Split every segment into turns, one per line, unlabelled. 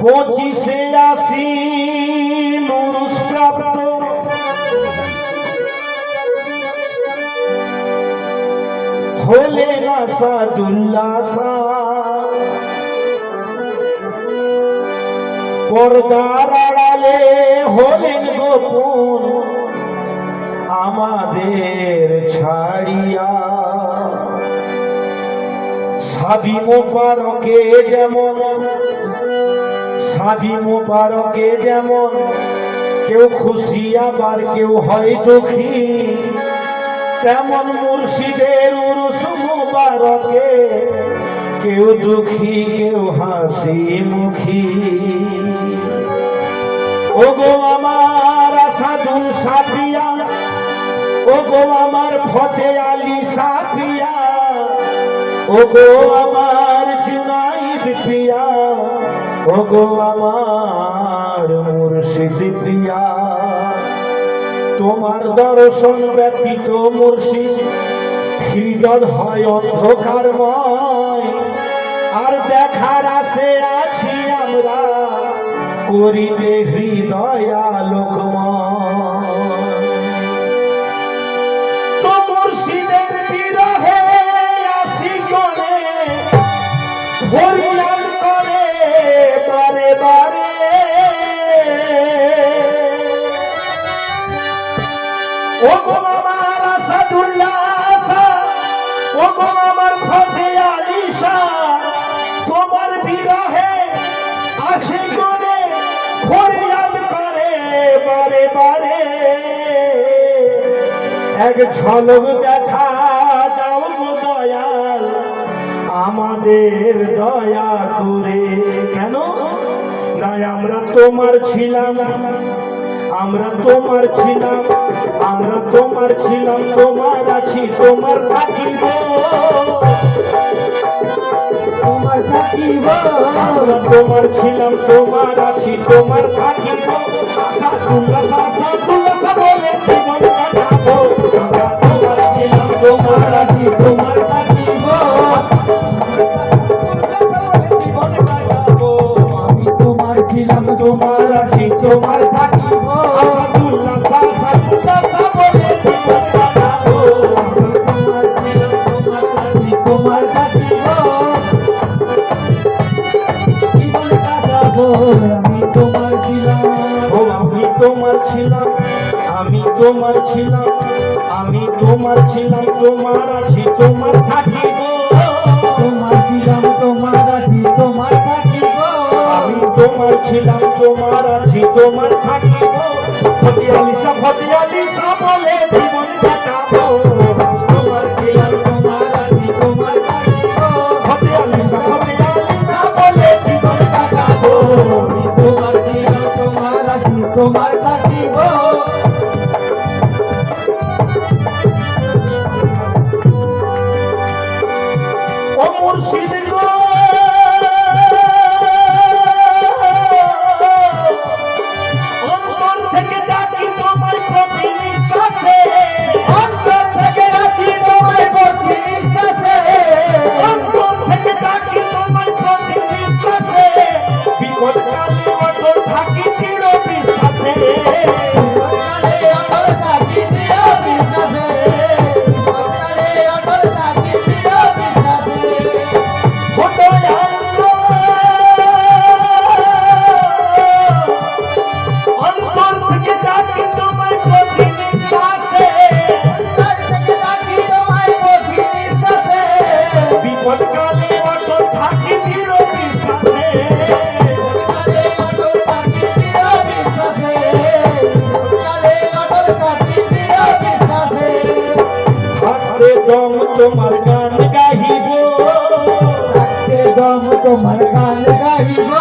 পঁচিশে আশ্বিন উরুস প্রাপ্ত হলেন আসাদুল্লাহ পর্দার আড়ালে হলেন গোপন আমাদের ছাড়িয়া। শাদী মোবারকে যেমন শাদী মোবারকে যেমন কেউ খুশি আবার কেউ হয় দুঃখী, তেমন মুর্শিদের উরুস মোবারকে কেউ দুঃখী কেউ হাসি মুখী। ওগো আমার আসাদুল সাফিয়া, ওগো আমার ফতে আলী সাফিয়া, ওগো আমার জুনাইদ পিয়া, ওগো আমার মুর্শিদ প্রিয়া। তোমার দর্শন ব্যতীত মুর্শিদ হৃদয় হয় অন্ধকারময়, আর দেখার আশে আছি আমরা করিতে হৃদয় আলোকময়। তো মুর্শিদের বিরহে আশিকগণে ফরিয়াদ করে বারে বারে, ওগো আমার আসাদুল্লাহ, ওগো আমার ফতে আলী শাহ, তোমার বিরহে আশিকগণে ফরিয়াদ করে বারে বারে। এক ঝলক দেখা দাও গো দয়াল আমাদের দয়া করে। কেন না আমরা তোমার ছিলাম, আমরা তোমার ছিলাম, আমরা তোমার ছিলাম, তোমার আছি তোমার থাকিব, তোমার থাকিব। আমরা তোমার ছিলাম, তোমার আছি তোমার থাকিব। আসাদুল্লাহ আসাদুল্লাহ বলে জীবন কাটাবো। আমরা তোমার ছিলাম, তোমার আছি তোমার থাকিব। আমি তোমার ছিলাম, তোমার আছি তোমার থাকিব। আসাদুল্লাহ আসাদুল্লাহ বলে জীবন কাটাবো। আমরা তোমার ছিলাম, তোমার আছি তোমার থাকিব। জীবন কাটাবো আমি তোমার ছিলাম, ও আমি তোমার ছিলাম, আমি তোমার ছিলাম, আমি তোমার ছিলাম, তোমার আছি তোমার থাকিব। তোমার ছিলাম, তোমার আছি তোমার থাকিব। আমি তোমার ছিলাম, তোমার আছি তোমার থাকিব। ফতে আলী শাহ বলে জীবন কাটাবো। তোমার ছিলাম, তোমার আছি তোমার থাকিব। ফতে আলী শাহ বলে জীবন কাটাবো। আমি তোমার ছিলাম, তোমার আছি তোমার থাকিব। ও মুর্শিদ গো অন্তর থেকে ডাকি তোমায় প্রতি নিঃশ্বাসে, অন্তর থেকে ডাকি তোমায় প্রতি নিঃশ্বাসে, অন্তর থেকে ডাকি তোমায় প্রতি নিঃশ্বাসে। বিপদ কালে অটল থাকি দৃঢ় বিশ্বাসে, বিপদ কালে অটল থাকি দৃঢ় বিশ্বাসে, বিপদ কালে অটল থাকি দৃঢ় বিশ্বাসে। অন্তর থেকে ডাকি তোমায় প্রতি নিঃশ্বাসে, অন্তর থেকে ডাকি তোমায় প্রতি নিঃশ্বাসে। বিপদ কালে অটল থাকি দৃঢ় বিশ্বাসে, বিপদ কালে অটল থাকি দৃঢ় বিশ্বাসে, বিপদ কালে অটল থাকি দৃঢ় বিশ্বাসে। থাকতে দম তোমার গান গাহিব, থাকতে দম তোমার গান গাহিব,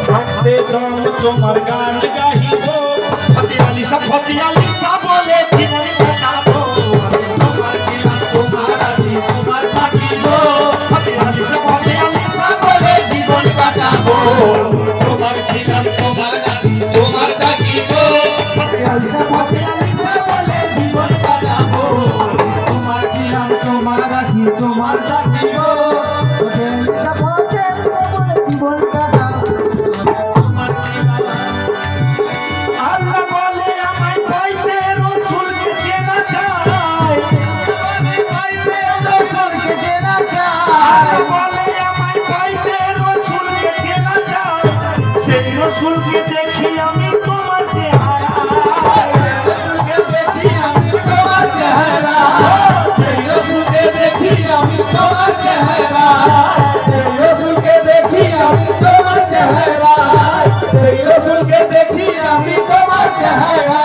থাকতে দম তোমার গান গাহিব। ফতে আলী শাহ ফতে আলী শাহ বলে জীবন কাটাবো আমি তোমার ছিলাম তোমার আছি তোমার থাকিব ফতে আলী শাহ বলে জীবন কাটাবো তোমার ছিলাম তোমার আছি তোমার থাকিব ফতে আলী শাহ বলে জীবন কাটাবো তোমার ছিলাম তোমার আছি তোমার থাকিব ফতে আলী শাহ বলে জীবন কাটাবো তোমার ছিলাম আল্লাহ বলে আমায় পাইতে রাসূলকে চেনা চাই রাসূলকে চেনা চাই বলে আমায় পাইতে রাসূলকে চেনা চাই সেই রাসূলকে দেখি আমি তোমার চেহারা রাসূলকে দেখি আমি তোমার চেহারা সেই রাসূলকে দেখি আমি তোমার চেহারা সেই রাসূলকে দেখি আমি তোমার চেহারা সেই রাসূলকে দেখি আমি তোমার চেহারা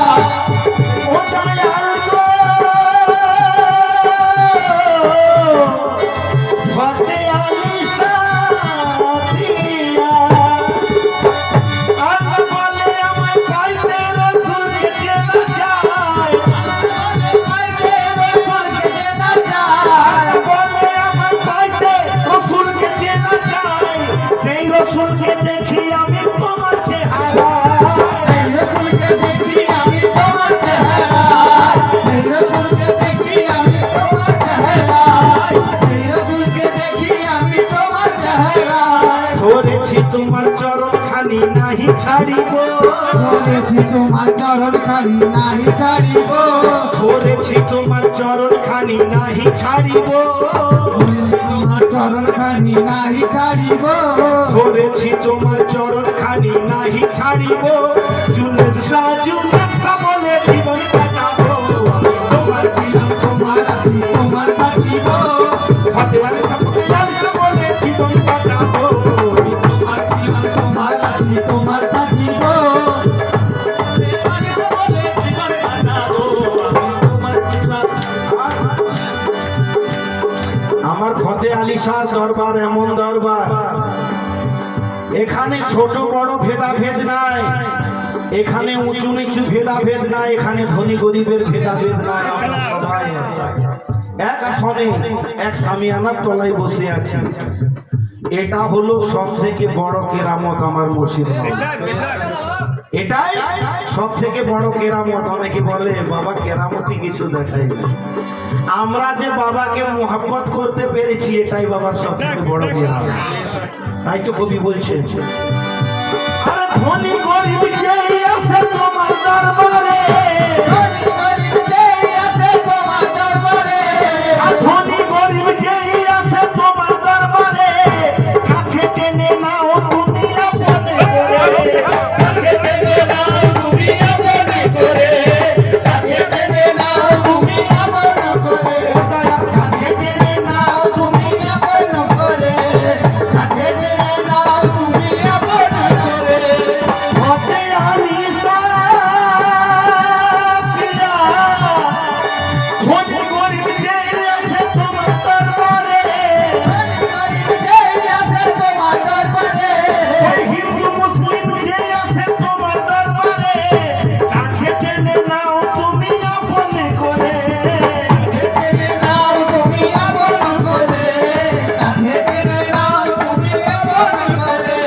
ও দয়াল গো ফতে আলী শাহ প্রিয়া আল্লাহ বলে আমায় পাইতে রাসূলকে চেনা চাই পাইতে রাসূলকে চেনা চাই বলে আমায় পাইতে রাসূলকে চেনা চাই সেই রাসূলকে দেখি আমি তোমার চেহারা সেই রাসূলকে দেখি আমি তোমার চেহারা সেই রাসূলকে দেখি আমি তোমার চেহারা সেই রাসূলকে দেখি আমি তোমার চেহারা ধরেছি তোমার চরণ খানি নাহি ছাড়িব ধরেছি তোমার চরণ খানি নাহি ছাড়িব ধরেছি তোমার চরণ খানি নাহি ছাড়িব তোমার চরণ খানি নাহি ছাড়িব ধরেছি তোমার চরণ খানি নাহি ছাড়িব জুনেদ শাহ বলে জীবন কাটাবো আমি তোমার ছিলাম তোমার আছি তোমার থাকিব ফতে আলী শাহ বলে জীবন কাটাবো আমি তোমার ছিলাম তোমার আছি তোমার থাকিব ফতে আলী শাহ বলে জীবন কাটাবো আমি তোমার ছিলাম আমার ফতে আলী শাহ দরবার এমন দরবার এখানে ছোট বড় ভেদাভেদ নাই এখানে উঁচু নিচু ভেদাভেদ নাই এখানে ধনী গরিবের ভেদাভেদ নাই আমরা সবাই আছি এক আসনে এক সামিয়ানার তলায় বসে আছি এটা হলো সব থেকে বড় কেরামত আমার মুর্শিদাবাদ এটাই সব থেকে বড় কেরামত অনেকে বলে বাবা কেরামতি কিছু দেখাই না আমরা যে বাবাকে মোহাব্বত করতে পেরেছি এটাই বাবার সব থেকে বড় কেরামত তাই তো কবি বলছে আরে ধনী গরিব যে আছে তোমার দরবারে ধনী গরিব যে আছে তোমার দরবারে ধনী গরিব যে আছে তোমার দরবারে কাছে টেনে নাও তুমি আপনে করে কাছে টেনে নাও তুমি আপনে করে কাছে টেনে নাও তুমি আপনে করে দয়া কাছে টেনে নাও তুমি আপনে করে কাছে টেনে নাও তুমি আপনে করে ফতে আলী শাহ প্রিয়া ধনী গরিব যে আছে তোমার দরবারে ধনী গরিব যে আছে তোমার দরবারে হিন্দু মুসলিম যে আছে তোমার দরবারে কাছে টেনে নাও তুমি আপনে করে কাছে টেনে নাও তুমি আপনে করে কাছে টেনে নাও তুমি আপনে করে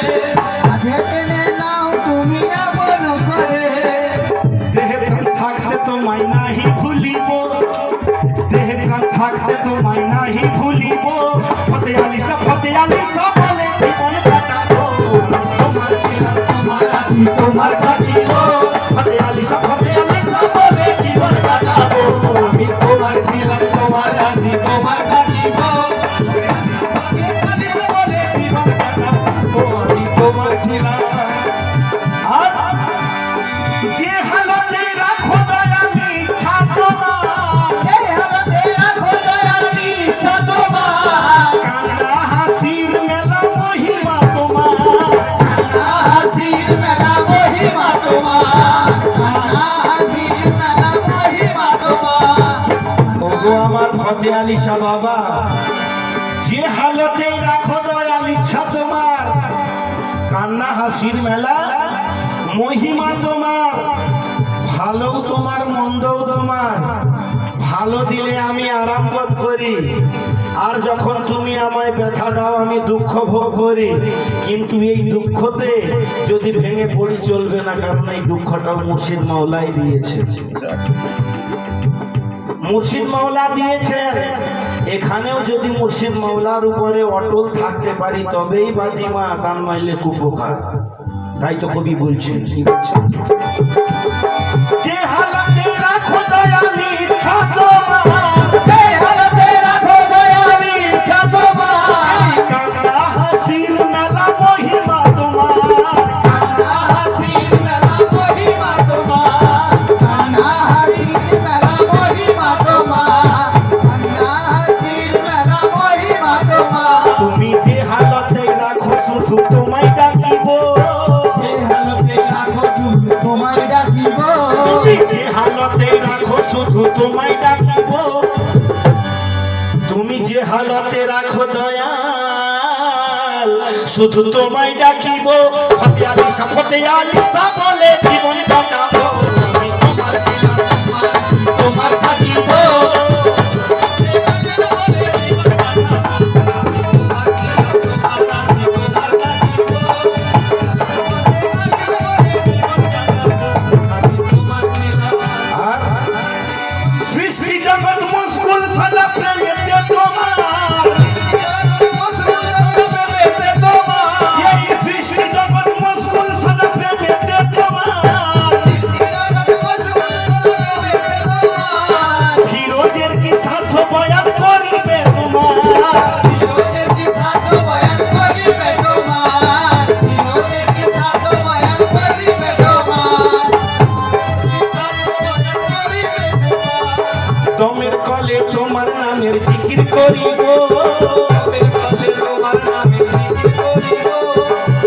কাছে টেনে নাও তুমি আপনে করে দেহে প্রাণ থাকতে তোমায় নাহি ভুলিব দেহে প্রাণ থাকতে তোমায় নাহি ভুলিব ফতে আলী শাহ বলে জীবন কাটাবো তোমার ছিলাম তোমার আছি তোমার থাকিব ফতে আলী শাহ বলে জীবন কাটাবো আমি তোমার ছিলাম তোমার আছি তোমার থাকিব ফতে আলী শাহ বলে জীবন কাটাবো আমি তোমার ছিলাম আর যে হালতে রাখো দয়ালি ইচ্ছা তোমার যে হালতে রাখো দয়ালি ইচ্ছা তোমার কান্না হাসির মেলা মহিমা তোমার কান্না হাসির মেলা মহিমা তোমার কান্না হাসির মেলা মহিমা তোমার ওগো আমার ফতে আলী শাহ বাবা যে হালতে রাখো দয়াল ইচ্ছা তোমার কান্না হাসির মেলা মহিমা তোমার ভালো তোমার মন্দও তোমার, ভালো দিলে আমি আরাম বোধ করি, আর যখন তুমি আমায় ব্যথা দাও আমি দুঃখ ভোগ করি। কিন্তু এই দুঃখতে যদি ভেঙে পড়ি চলবে না, কারণ এই দুঃখটাও মুর্শিদ মাওলাই দিয়েছে, মুর্শিদ মাওলা দিয়েছেন। এখানেও যদি মুর্শিদ মাওলার উপরে অটল থাকতে পারি তবেই বাজিমা, তার নইলে কুপোকার। তাই তো কবি বলছেন, কি বলছেন, যে হালাতে রাখো দয়ালি ইচ্ছা তোমার, যে হালাতে রাখো দয়ালি ইচ্ছা তোমার, কান্না হাসির মেলা মহিমা তোমার, কান্না হাসির মেলা মহিমা তোমার,
কান্না হাসির মেলা মহিমা তোমার, কান্না হাসির মেলা মহিমা তোমার।
তুমি যে হালতে রাখো শুধু তোমায় ডাকিব,
যে হালতে রাখো শুধু তোমায় ডাকিব,
তুমি যে হালতে রাখো শুধু তোমায় ডাকিব, তুমি যে হালতে রাখো দয়াল শুধু তোমায় ডাকিব। ফতে আলিসা ফতে আলিসা বলে জীবন কাটাবো, আমি তোমার ছিলাম তোমার থাকিব। সৃষ্টি জগৎ মুশকুল সদা প্রেমেতে তোমার, এই সৃষ্টি জগৎ মুশকুল সদা প্রেমেতে তোমার, ফিরোজের কি সাধ্য বয়ান করিবে তোমার,
ফিরোজের কি সাধু বয়ান করিবে তোমার, ফিরোজের কি সাধু বয়ান করিবে তোমার,
দমের কলে তোমার নামের জিকির করিব,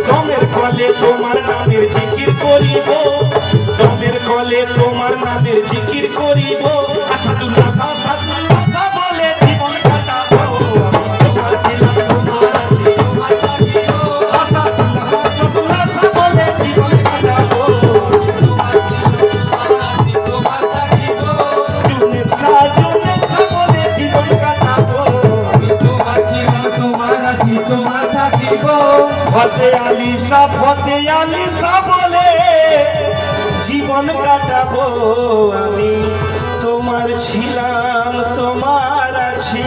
দমের কলে তোমার নামের জিকির করিব, দমের কলে তোমার নামের জিকির করিব। আসাদুল্লাহ আসাদুল্লাহ বলে জীবন কাটাবো, আমি তোমার ছিলাম তোমার আছি তোমার থাকিব। আসাদুল্লাহ আসাদুল্লাহ বলে জীবন কাটাবো, জুনেদ শাহ বলে জীবন কাটাবো, ফতে আলিসা বলে জীবন কাটাবো, আমি তোমার ছিলাম তোমার আছি।